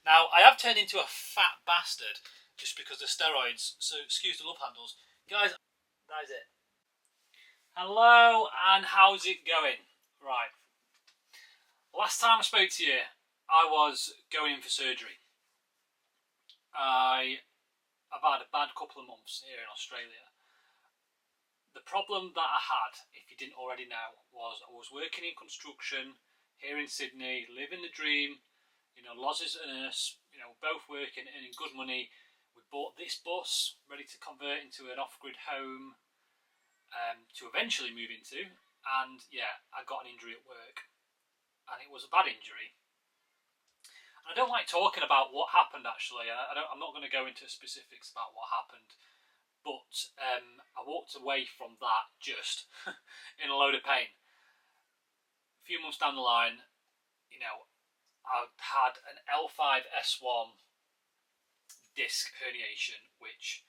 Now, I have turned into a fat bastard just because of steroids, so excuse the love handles. Guys, that is it. Hello, and how's it going? Right. Last time I spoke to you, I was going in for surgery. I've had a bad couple of months here in Australia. The problem that I had, if you didn't already know, was I was working in construction here in Sydney, living the dream. You know, Loz is a nurse, both working, earning good money. We bought this bus, ready to convert into an off-grid home to eventually move into. And yeah, I got an injury at work. And it was a bad injury. I don't like talking about what happened actually. I'm not going to go into specifics about what happened, but I walked away from that just in a load of pain. A few months down the line, I had an L5-S1 disc herniation, which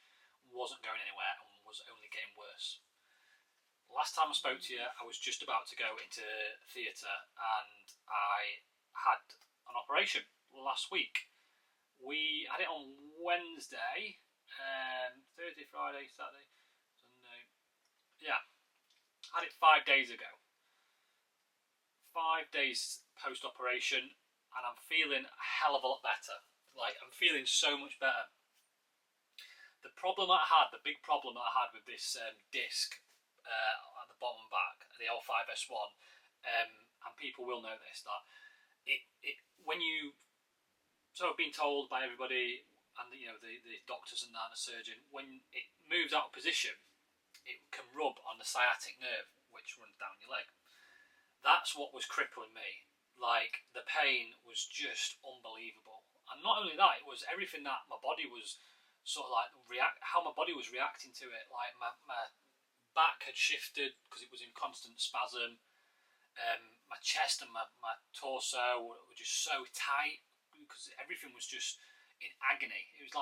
wasn't going anywhere and was only getting worse. Last time I spoke to you, I was just about to go into theatre and I had an operation last week. We had it on Wednesday, Thursday, Friday, Saturday, Sunday. Yeah, had it 5 days ago. 5 days post-operation, and I'm feeling a hell of a lot better. Like, I'm feeling so much better. The big problem that I had with this disc at the bottom back, the L5-S1, and people will know this, that when you sort of been told by everybody, and the doctors and that, and the surgeon, when it moves out of position, it can rub on the sciatic nerve, which runs down your leg. That's what was crippling me. Like, the pain was just unbelievable. And not only that, it was everything that my body was sort of like how my body was reacting to it. Like, my back had shifted because it was in constant spasm. My chest and my torso were just so tight because everything was just in agony. It was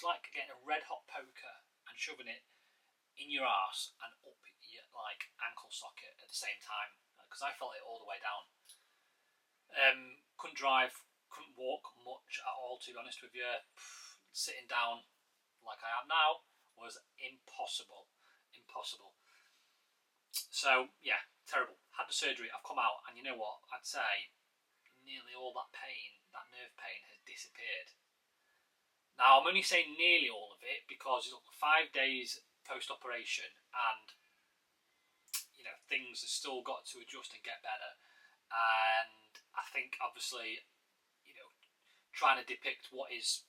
like getting a red hot poker and shoving it in your arse and up your like ankle socket at the same time, because I felt it all the way down. Couldn't drive, couldn't walk much at all, to be honest with you. Sitting down like I am now was impossible. So yeah, terrible. Had the surgery, I've come out, and you know what? I'd say nearly all that pain, that nerve pain, has disappeared. Now, I'm only saying nearly all of it because it's 5 days post-operation, and things have still got to adjust and get better. And I think, obviously, trying to depict what is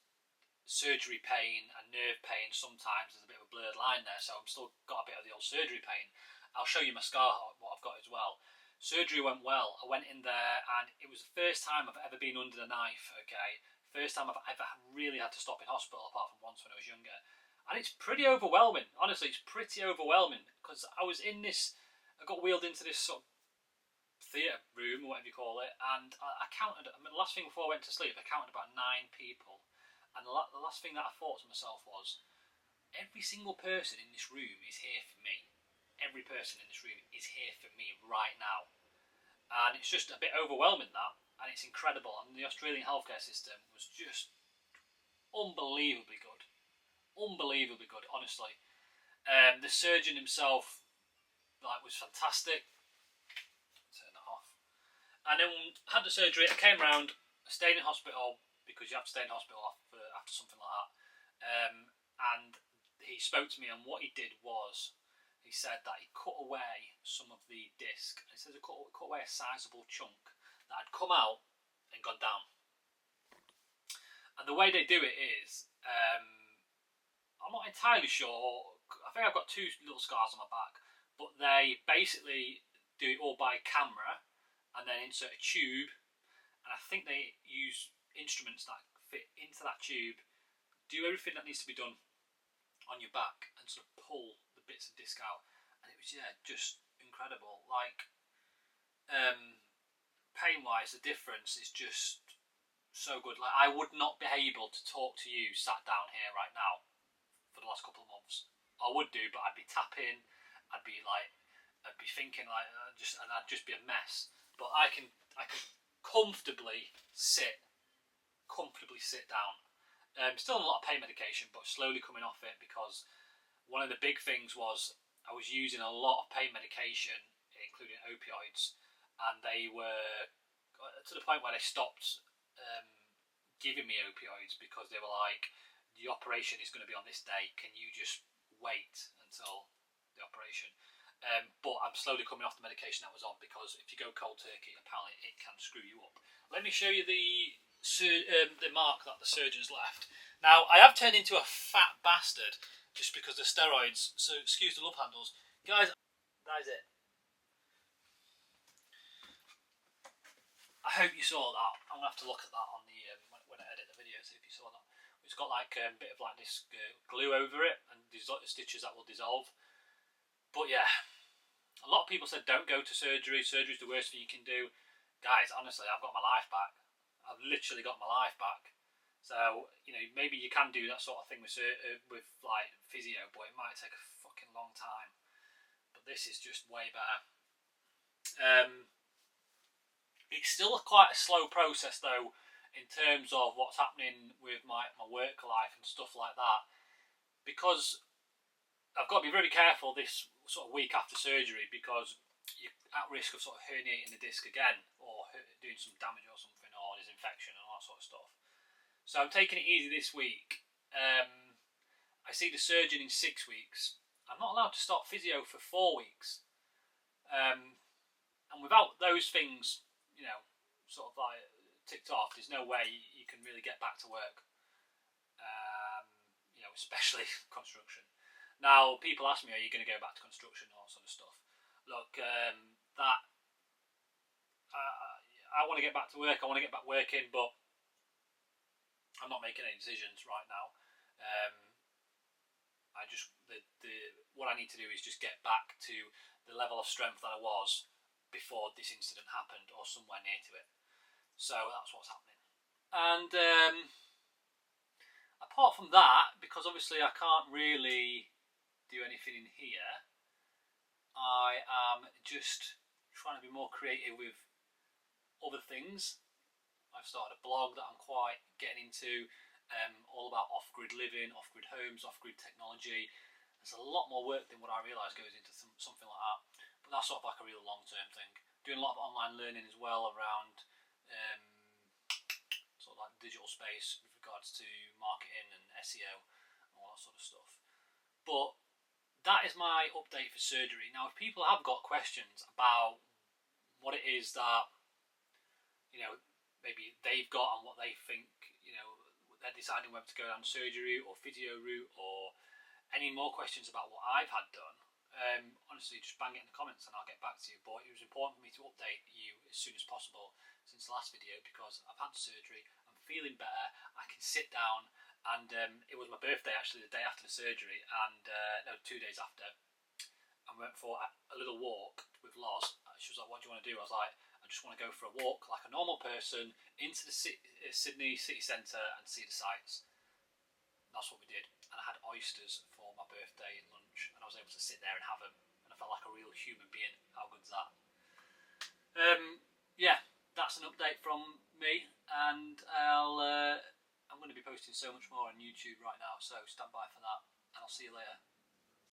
surgery pain and nerve pain, sometimes there's a bit of a blurred line there, so I've still got a bit of the old surgery pain. I'll show you my scar, what I've got as well. Surgery went well. I went in there and it was the first time I've ever been under the knife, okay? First time I've ever really had to stop in hospital, apart from once when I was younger. And it's pretty overwhelming. Honestly, it's pretty overwhelming because I got wheeled into this sort of theatre room, or whatever you call it, and I counted, the last thing before I went to sleep, I counted about 9 people. And the last thing that I thought to myself was, every single person in this room is here for me. Every person in this room is here for me right now. And it's just a bit overwhelming, that. And it's incredible. And the Australian healthcare system was just unbelievably good. Unbelievably good, honestly. The surgeon himself was fantastic. Turn that off. And then had the surgery. I came round, stayed in hospital, because you have to stay in hospital after something like that. And he spoke to me, and what he did was, he said that he cut away some of the disc. He said he cut away a sizable chunk that had come out and gone down. And the way they do it is, I'm not entirely sure. I think I've got 2 little scars on my back, but they basically do it all by camera and then insert a tube. And I think they use instruments that fit into that tube, do everything that needs to be done on your back, and sort of pull the bits of disc out. And it was just incredible. Like, pain wise, the difference is just so good. Like, I would not be able to talk to you sat down here right now for the last couple of months. I would do, but I'd be tapping, I'd be thinking and I'd just be a mess. But I can comfortably sit comfortably sit down. Still on a lot of pain medication, but slowly coming off it, because one of the big things was I was using a lot of pain medication, including opioids, and they were to the point where they stopped giving me opioids because they were like, the operation is going to be on this day, can you just wait until the operation? But I'm slowly coming off the medication that was on, because if you go cold turkey, apparently it can screw you up. Let me show you the mark that the surgeons left. Now, I have turned into a fat bastard just because of steroids, so excuse the love handles. Guys, that is it. I hope you saw that. I'm going to have to look at that on the when I edit the video, see if you saw that. It's got like a bit of like this glue over it, and these stitches that will dissolve. But yeah, a lot of people said don't go to surgery. Surgery's the worst thing you can do. Guys, honestly, I've got my life back. I've literally got my life back. So, you know, maybe you can do that sort of thing with like physio, but it might take a fucking long time. But this is just way better. It's still quite a slow process though, in terms of what's happening with my work life and stuff like that, because I've got to be really careful this sort of week after surgery, because you're at risk of sort of herniating the disc again, or doing some damage or something, or there's infection and all that sort of stuff. So I'm taking it easy this week. I see the surgeon in 6 weeks. I'm not allowed to start physio for 4 weeks. And without those things, you know, sort of like ticked off, there's no way you can really get back to work. You know, especially construction. Now, people ask me, are you going to go back to construction, all that sort of stuff. Look, I want to get back to work, I want to get back working, but I'm not making any decisions right now. What I need to do is just get back to the level of strength that I was before this incident happened, or somewhere near to it. So that's what's happening. And apart from that, because obviously I can't really do anything in here, I am just trying to be more creative with other things. I've started a blog that I'm quite getting into, all about off-grid living, off-grid homes, off-grid technology. There's a lot more work than what I realise goes into something like that, but that's sort of like a real long-term thing. Doing a lot of online learning as well around sort of like digital space with regards to marketing and SEO and all that sort of stuff. But that is my update for surgery. Now, if people have got questions about what it is that, you know, maybe they've got and what they think, you know, they're deciding whether to go down surgery or physio route, or any more questions about what I've had done, honestly, just bang it in the comments and I'll get back to you. But it was important for me to update you as soon as possible since the last video, because I've had surgery, I'm feeling better, I can sit down, and it was my birthday actually the day after the surgery, and no, 2 days after. I went for a little walk with Loz. She was like, what do you want to do? I was like, I just want to go for a walk like a normal person into the Sydney city centre and see the sights. That's what we did, and I had oysters for my birthday lunch, and I was able to sit there and have them, and I felt like a real human being. How good's that? Yeah, that's an update from me, and I'm going to be posting so much more on YouTube right now, so stand by for that, and I'll see you later.